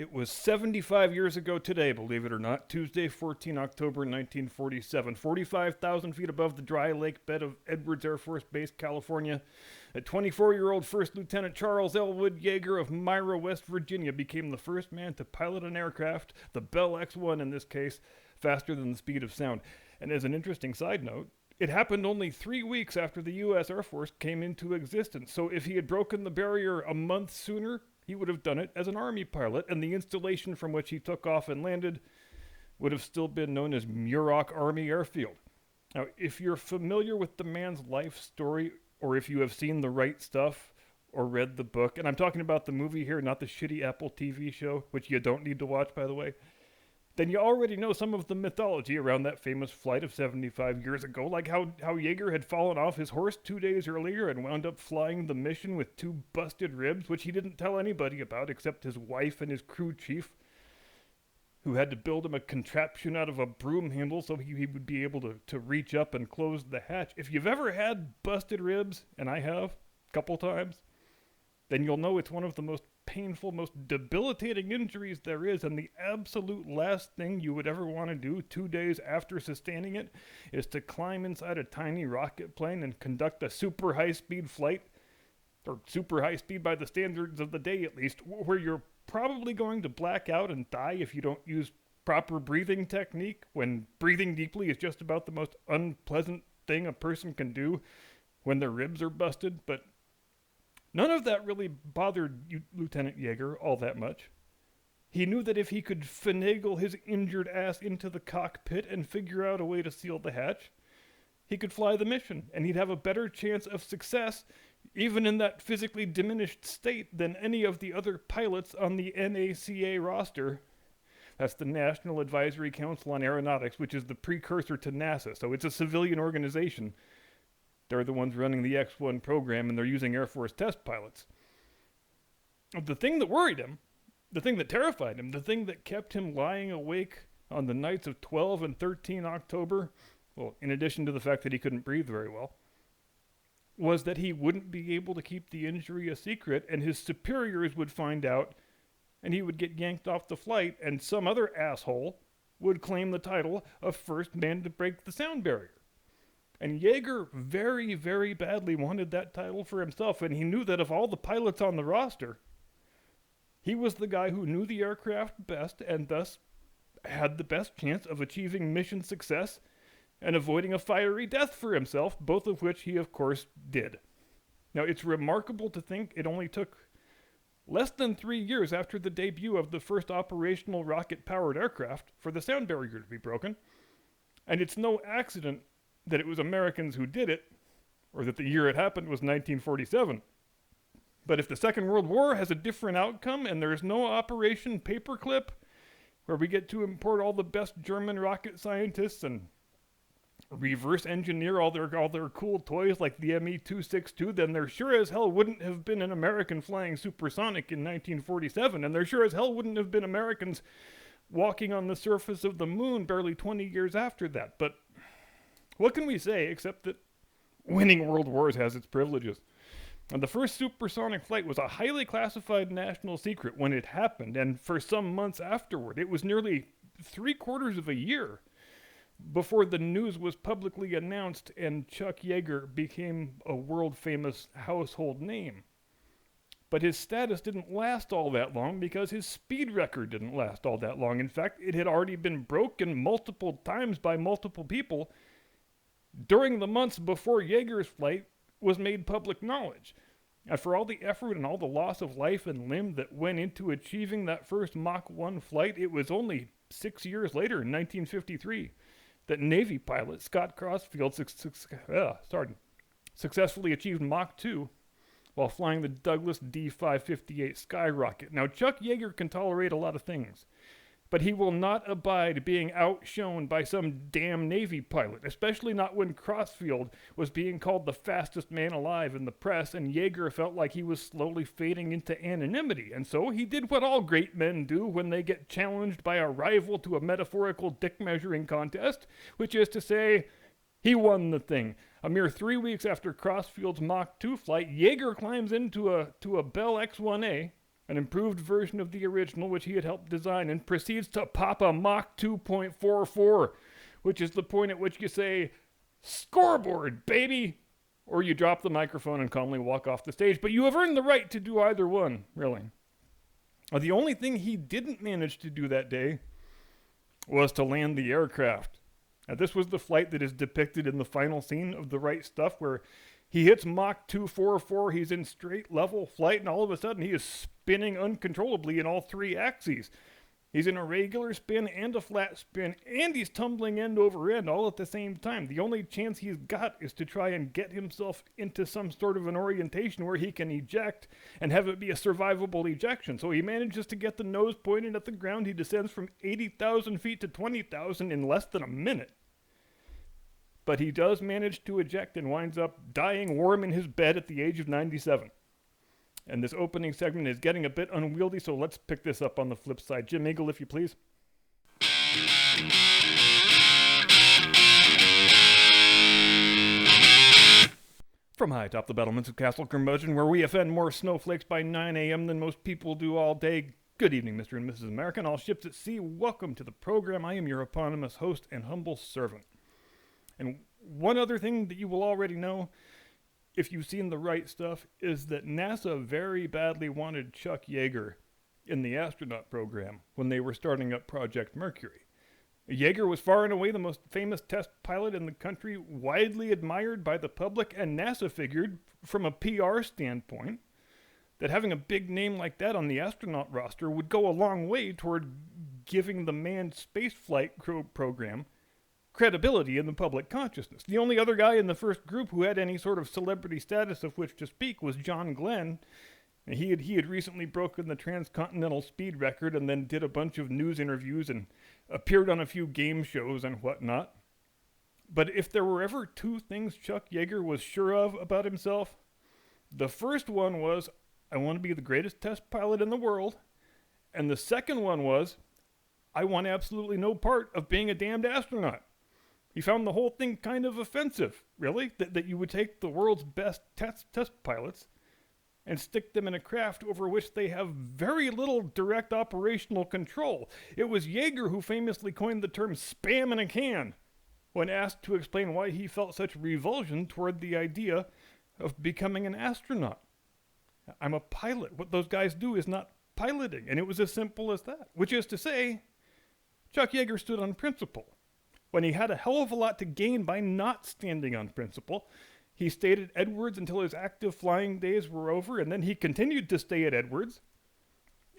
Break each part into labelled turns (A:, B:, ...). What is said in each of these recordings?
A: It was 75 years ago today, believe it or not, Tuesday, 14 October 1947. 45,000 feet above the dry lake bed of Edwards Air Force Base, California, a 24-year-old First Lieutenant Charles Elwood Yeager of Myra, West Virginia, became the first man to pilot an aircraft, the Bell X-1 in this case, faster than the speed of sound. And as an interesting side note, it happened only 3 weeks after the U.S. Air Force came into existence. So if he had broken the barrier a month sooner, he would have done it as an Army pilot, and the installation from which he took off and landed would have still been known as Muroc Army Airfield. Now, if you're familiar with the man's life story, or if you have seen The Right Stuff or read the book, and I'm talking about the movie here, not the shitty Apple TV show, which you don't need to watch, by the way, then you already know some of the mythology around that famous flight of 75 years ago, like how Yeager had fallen off his horse 2 days earlier and wound up flying the mission with 2 busted ribs, which he didn't tell anybody about except his wife and his crew chief, who had to build him a contraption out of a broom handle so he would be able to reach up and close the hatch. If you've ever had busted ribs, and I have, a couple times, then you'll know it's one of the most painful, most debilitating injuries there is, and the absolute last thing you would ever want to do 2 days after sustaining it is to climb inside a tiny rocket plane and conduct a super high-speed flight, or super high speed by the standards of the day at least, where you're probably going to black out and die if you don't use proper breathing technique, when breathing deeply is just about the most unpleasant thing a person can do when their ribs are busted. But none of that really bothered Lieutenant Yeager all that much. He knew that if he could finagle his injured ass into the cockpit and figure out a way to seal the hatch, he could fly the mission, and he'd have a better chance of success, even in that physically diminished state, than any of the other pilots on the NACA roster. That's the National Advisory Council on Aeronautics, which is the precursor to NASA, so it's a civilian organization. They're the ones running the X-1 program, and they're using Air Force test pilots. The thing that worried him, the thing that terrified him, the thing that kept him lying awake on the nights of 12 and 13 October, well, in addition to the fact that he couldn't breathe very well, was that he wouldn't be able to keep the injury a secret, and his superiors would find out, and he would get yanked off the flight, and some other asshole would claim the title of first man to break the sound barrier. And Yeager very, very badly wanted that title for himself, and he knew that of all the pilots on the roster, he was the guy who knew the aircraft best, and thus had the best chance of achieving mission success and avoiding a fiery death for himself, both of which he, of course, did. Now, it's remarkable to think it only took less than 3 years after the debut of the first operational rocket-powered aircraft for the sound barrier to be broken, and it's no accident that it was Americans who did it, or that the year it happened was 1947. But if the Second World War has a different outcome and there's no Operation Paperclip, where we get to import all the best German rocket scientists and reverse engineer all their cool toys like the ME-262, then there sure as hell wouldn't have been an American flying supersonic in 1947, and there sure as hell wouldn't have been Americans walking on the surface of the moon barely 20 years after that. But what can we say except that winning world wars has its privileges? And the first supersonic flight was a highly classified national secret when it happened, and for some months afterward. It was nearly 3/4 of a year before the news was publicly announced and Chuck Yeager became a world-famous household name. But his status didn't last all that long because his speed record didn't last all that long. In fact, it had already been broken multiple times by multiple people during the months before Yeager's flight was made public knowledge. And for all the effort and all the loss of life and limb that went into achieving that first Mach 1 flight, it was only 6 years later, in 1953, that Navy pilot Scott Crossfield successfully achieved Mach 2 while flying the Douglas D-558 Skyrocket. Now, Chuck Yeager can tolerate a lot of things, but he will not abide being outshone by some damn Navy pilot, especially not when Crossfield was being called the fastest man alive in the press, and Yeager felt like he was slowly fading into anonymity. And so he did what all great men do when they get challenged by a rival to a metaphorical dick-measuring contest, which is to say, he won the thing. A mere 3 weeks after Crossfield's Mach 2 flight, Yeager climbs into a Bell X-1A, an improved version of the original which he had helped design, and proceeds to pop a Mach 2.44, which is the point at which you say, "Scoreboard, baby!" Or you drop the microphone and calmly walk off the stage. But you have earned the right to do either one, really. The only thing he didn't manage to do that day was to land the aircraft. Now, this was the flight that is depicted in the final scene of The Right Stuff, where he hits Mach 244, he's in straight level flight, and all of a sudden he is spinning uncontrollably in all three axes. He's in a regular spin and a flat spin, and he's tumbling end over end all at the same time. The only chance he's got is to try and get himself into some sort of an orientation where he can eject and have it be a survivable ejection. So he manages to get the nose pointed at the ground. He descends from 80,000 feet to 20,000 in less than a minute. But he does manage to eject and winds up dying warm in his bed at the age of 97. And this opening segment is getting a bit unwieldy, so let's pick this up on the flip side. Jim Eagle, if you please. From high atop the battlements of Castle Curmudgeon, where we offend more snowflakes by 9 a.m. than most people do all day, good evening, Mr. and Mrs. America, and all ships at sea. Welcome to the program. I am your eponymous host and humble servant. And one other thing that you will already know, if you've seen The Right Stuff, is that NASA very badly wanted Chuck Yeager in the astronaut program when they were starting up Project Mercury. Yeager was far and away the most famous test pilot in the country, widely admired by the public, and NASA figured, from a PR standpoint, that having a big name like that on the astronaut roster would go a long way toward giving the manned spaceflight program credibility in the public consciousness. The only other guy in the first group who had any sort of celebrity status of which to speak was John Glenn. He had recently broken the transcontinental speed record and then did a bunch of news interviews and appeared on a few game shows and whatnot. But if there were ever two things Chuck Yeager was sure of about himself, the first one was, I want to be the greatest test pilot in the world. And the second one was, I want absolutely no part of being a damned astronaut. He found the whole thing kind of offensive, really, that you would take the world's best test pilots and stick them in a craft over which they have very little direct operational control. It was Yeager who famously coined the term spam in a can when asked to explain why he felt such revulsion toward the idea of becoming an astronaut. I'm a pilot. What those guys do is not piloting, and it was as simple as that, which is to say, Chuck Yeager stood on principle. When he had a hell of a lot to gain by not standing on principle, he stayed at Edwards until his active flying days were over, and then he continued to stay at Edwards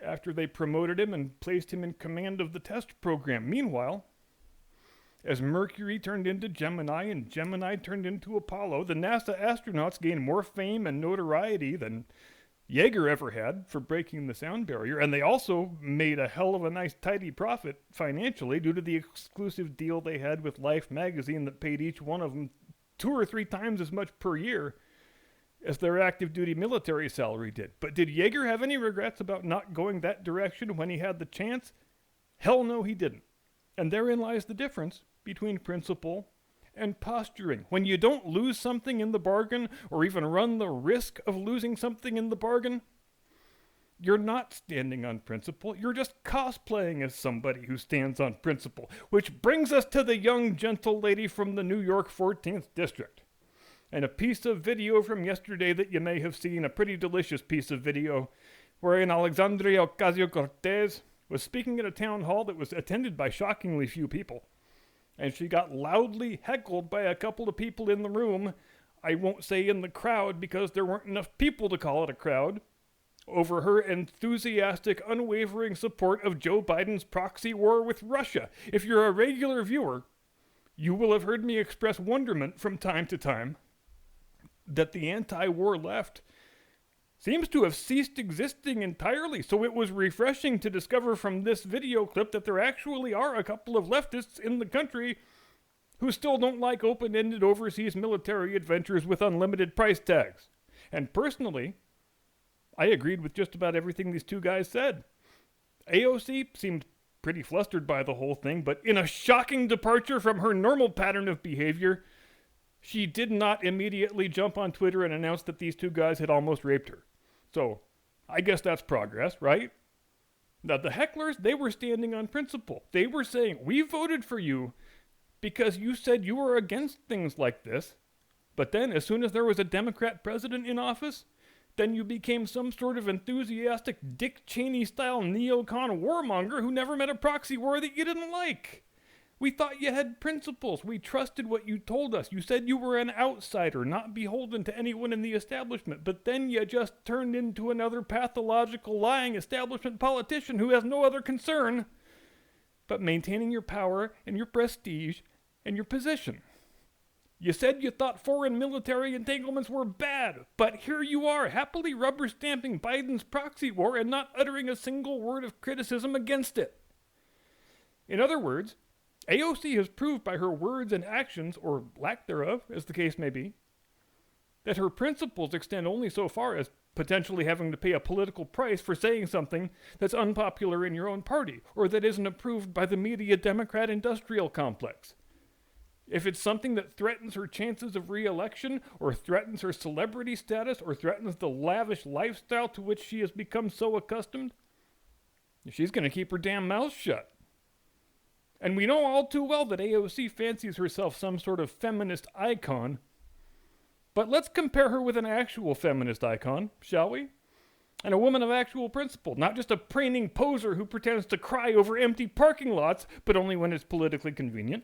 A: after they promoted him and placed him in command of the test program. Meanwhile, as Mercury turned into Gemini and Gemini turned into Apollo, the NASA astronauts gained more fame and notoriety than Yeager ever had for breaking the sound barrier, and they also made a hell of a nice tidy profit financially due to the exclusive deal they had with Life magazine that paid each one of them 2 or 3 times as much per year as their active duty military salary did. But did Yeager have any regrets about not going that direction when he had the chance? Hell no, he didn't. And therein lies the difference between principle and posturing. When you don't lose something in the bargain, or even run the risk of losing something in the bargain, you're not standing on principle. You're just cosplaying as somebody who stands on principle. Which brings us to the young, gentle lady from the New York 14th District. And a piece of video from yesterday that you may have seen, a pretty delicious piece of video, wherein Alexandria Ocasio-Cortez was speaking at a town hall that was attended by shockingly few people. And she got loudly heckled by a couple of people in the room. I won't say in the crowd because there weren't enough people to call it a crowd, over her enthusiastic, unwavering support of Joe Biden's proxy war with Russia. If you're a regular viewer, you will have heard me express wonderment from time to time that the anti-war left seems to have ceased existing entirely. So it was refreshing to discover from this video clip that there actually are a couple of leftists in the country who still don't like open-ended overseas military adventures with unlimited price tags. And personally, I agreed with just about everything these two guys said. AOC seemed pretty flustered by the whole thing, but in a shocking departure from her normal pattern of behavior, she did not immediately jump on Twitter and announce that these two guys had almost raped her. So, I guess that's progress, right? Now, the hecklers, they were standing on principle. They were saying, we voted for you because you said you were against things like this. But then, as soon as there was a Democrat president in office, then you became some sort of enthusiastic Dick Cheney-style neocon warmonger who never met a proxy war that you didn't like. We thought you had principles. We trusted what you told us. You said you were an outsider, not beholden to anyone in the establishment. But then you just turned into another pathological, lying establishment politician who has no other concern but maintaining your power and your prestige and your position. You said you thought foreign military entanglements were bad, but here you are, happily rubber-stamping Biden's proxy war and not uttering a single word of criticism against it. In other words, AOC has proved by her words and actions, or lack thereof, as the case may be, that her principles extend only so far as potentially having to pay a political price for saying something that's unpopular in your own party, or that isn't approved by the media Democrat industrial complex. If it's something that threatens her chances of re-election, or threatens her celebrity status, or threatens the lavish lifestyle to which she has become so accustomed, she's going to keep her damn mouth shut. And we know all too well that AOC fancies herself some sort of feminist icon. But let's compare her with an actual feminist icon, shall we? And a woman of actual principle, not just a preening poser who pretends to cry over empty parking lots, but only when it's politically convenient.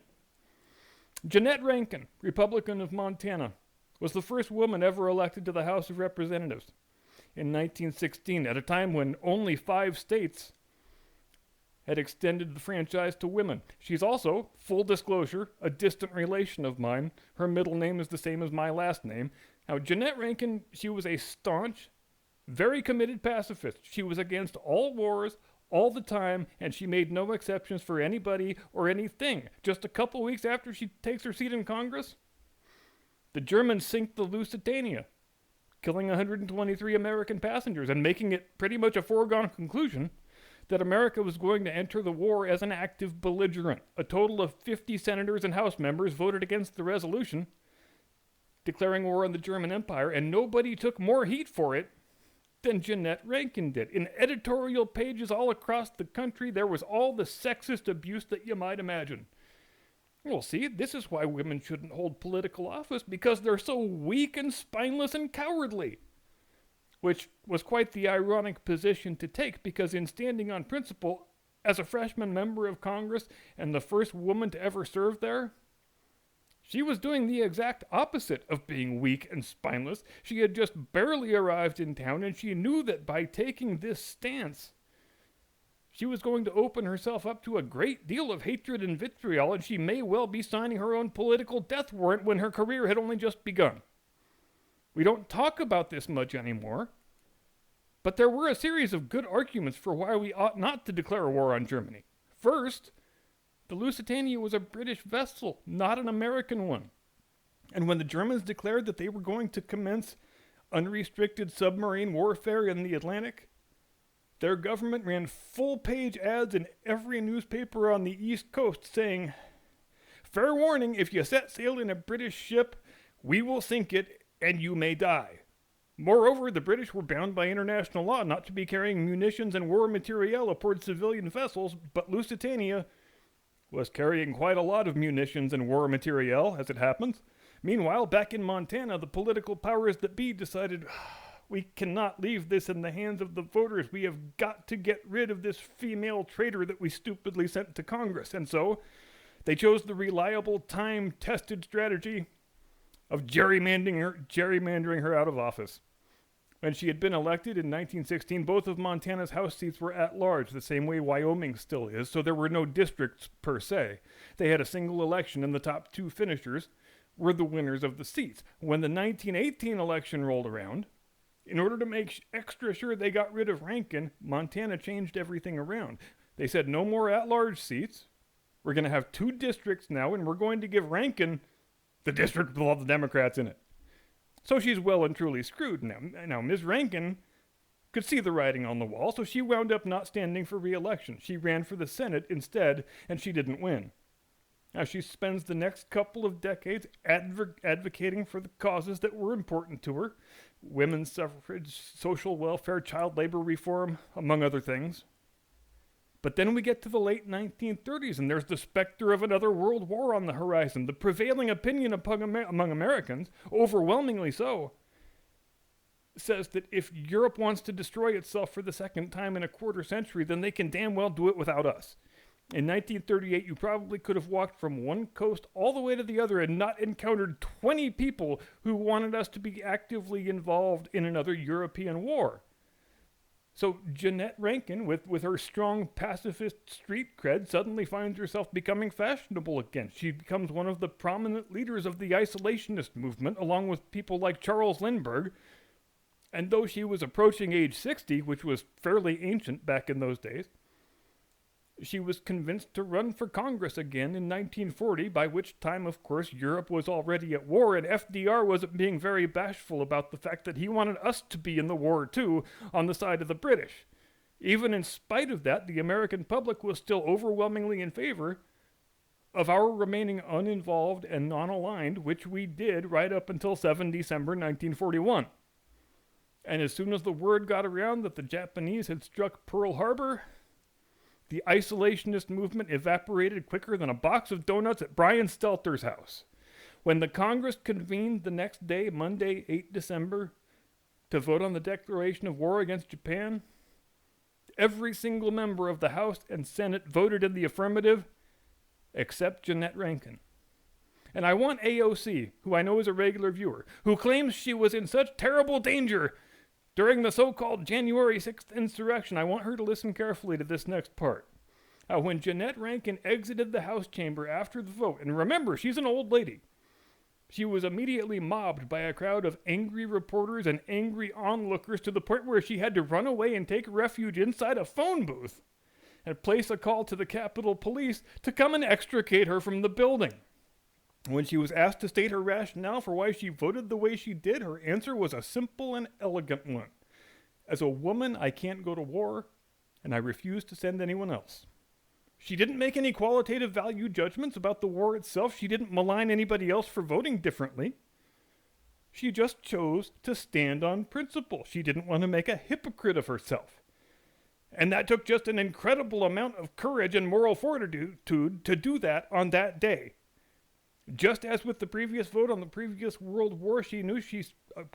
A: Jeannette Rankin, Republican of Montana, was the first woman ever elected to the House of Representatives in 1916, at a time when only 5 states had extended the franchise to women. She's also, full disclosure, a distant relation of mine. Her middle name is the same as my last name. Now, Jeannette Rankin, she was a staunch, very committed pacifist. She was against all wars, all the time, and she made no exceptions for anybody or anything. Just a couple weeks after she takes her seat in Congress, the Germans sink the Lusitania, killing 123 American passengers and making it pretty much a foregone conclusion that America was going to enter the war as an active belligerent. A total of 50 senators and House members voted against the resolution declaring war on the German Empire, and nobody took more heat for it than Jeannette Rankin did. In editorial pages all across the country, there was all the sexist abuse that you might imagine. Well, see, this is why women shouldn't hold political office, because they're so weak and spineless and cowardly. Which was quite the ironic position to take, because in standing on principle, as a freshman member of Congress and the first woman to ever serve there, she was doing the exact opposite of being weak and spineless. She had just barely arrived in town, and she knew that by taking this stance, she was going to open herself up to a great deal of hatred and vitriol, and she may well be signing her own political death warrant when her career had only just begun. We don't talk about this much anymore, but there were a series of good arguments for why we ought not to declare war on Germany. First, the Lusitania was a British vessel, not an American one. And when the Germans declared that they were going to commence unrestricted submarine warfare in the Atlantic, their government ran full-page ads in every newspaper on the East Coast saying, "Fair warning, if you set sail in a British ship, we will sink it and you may die." Moreover, the British were bound by international law not to be carrying munitions and war materiel aboard civilian vessels, but Lusitania was carrying quite a lot of munitions and war materiel, as it happens. Meanwhile, back in Montana, the political powers that be decided, we cannot leave this in the hands of the voters. We have got to get rid of this female traitor that we stupidly sent to Congress. And so they chose the reliable, time-tested strategy of gerrymandering her out of office. When she had been elected in 1916, both of Montana's House seats were at large, the same way Wyoming still is, so there were no districts per se. They had a single election, and the top 2 finishers were the winners of the seats. When the 1918 election rolled around, in order to make extra sure they got rid of Rankin, Montana changed everything around. They said no more at-large seats. We're going to have 2 districts now, and we're going to give Rankin the district with all the Democrats in it. So she's well and truly screwed now. Now, Ms. Rankin could see the writing on the wall, so she wound up not standing for re-election. She ran for the Senate instead, and she didn't win. Now, she spends the next couple of decades advocating for the causes that were important to her, women's suffrage, social welfare, child labor reform, among other things. But then we get to the late 1930s, and there's the specter of another world war on the horizon. The prevailing opinion among Americans, overwhelmingly so, says that if Europe wants to destroy itself for the second time in a quarter century, then they can damn well do it without us. In 1938, you probably could have walked from one coast all the way to the other and not encountered 20 people who wanted us to be actively involved in another European war. So Jeannette Rankin, with her strong pacifist street cred, suddenly finds herself becoming fashionable again. She becomes one of the prominent leaders of the isolationist movement, along with people like Charles Lindbergh. And though she was approaching age 60, which was fairly ancient back in those days, she was convinced to run for Congress again in 1940, by which time, of course, Europe was already at war, and FDR wasn't being very bashful about the fact that he wanted us to be in the war, too, on the side of the British. Even in spite of that, the American public was still overwhelmingly in favor of our remaining uninvolved and non-aligned, which we did right up until 7 December 1941. And as soon as the word got around that the Japanese had struck Pearl Harbor, the isolationist movement evaporated quicker than a box of donuts at Brian Stelter's house. When the Congress convened the next day, Monday, 8 December, to vote on the declaration of war against Japan, every single member of the House and Senate voted in the affirmative, except Jeannette Rankin. And I want AOC, who I know is a regular viewer, who claims she was in such terrible danger during the so-called January 6th insurrection, I want her to listen carefully to this next part. When Jeannette Rankin exited the House chamber after the vote, and remember, she's an old lady, she was immediately mobbed by a crowd of angry reporters and angry onlookers to the point where she had to run away and take refuge inside a phone booth and place a call to the Capitol Police to come and extricate her from the building. When she was asked to state her rationale for why she voted the way she did, her answer was a simple and elegant one. As a woman, I can't go to war, and I refuse to send anyone else. She didn't make any qualitative value judgments about the war itself. She didn't malign anybody else for voting differently. She just chose to stand on principle. She didn't want to make a hypocrite of herself. And that took just an incredible amount of courage and moral fortitude to do that on that day. Just as with the previous vote on the previous World War, she knew she,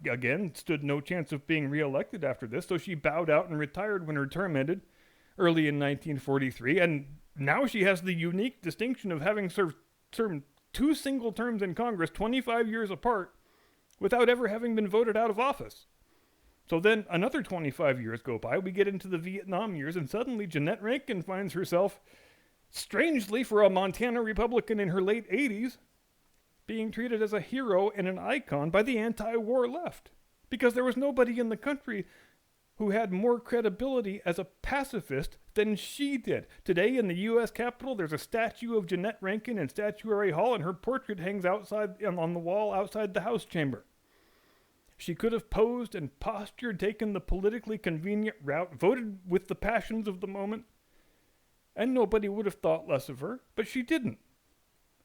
A: again, stood no chance of being reelected after this, so she bowed out and retired when her term ended early in 1943, and now she has the unique distinction of having served two single terms in Congress 25 years apart without ever having been voted out of office. So then another 25 years go by, we get into the Vietnam years, and suddenly Jeannette Rankin finds herself, strangely for a Montana Republican in her late 80s, being treated as a hero and an icon by the anti-war left, because there was nobody in the country who had more credibility as a pacifist than she did. Today in the U.S. Capitol, there's a statue of Jeannette Rankin in Statuary Hall, and her portrait hangs outside on the wall outside the House chamber. She could have posed and postured, taken the politically convenient route, voted with the passions of the moment, and nobody would have thought less of her, but she didn't.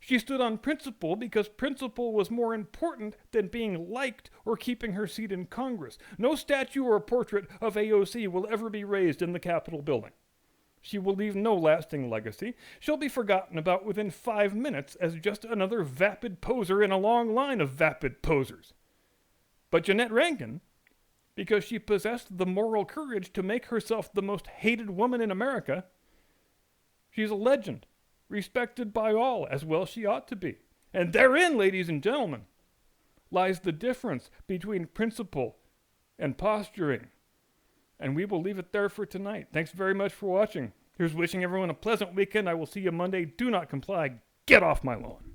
A: She stood on principle because principle was more important than being liked or keeping her seat in Congress. No statue or portrait of AOC will ever be raised in the Capitol building. She will leave no lasting legacy. She'll be forgotten about within 5 minutes as just another vapid poser in a long line of vapid posers. But Jeannette Rankin, because she possessed the moral courage to make herself the most hated woman in America, she's a legend. Respected by all, as well she ought to be. And therein, ladies and gentlemen, lies the difference between principle and posturing. And we will leave it there for tonight. Thanks very much for watching. Here's wishing everyone a pleasant weekend. I will see you Monday. Do not comply. Get off my lawn.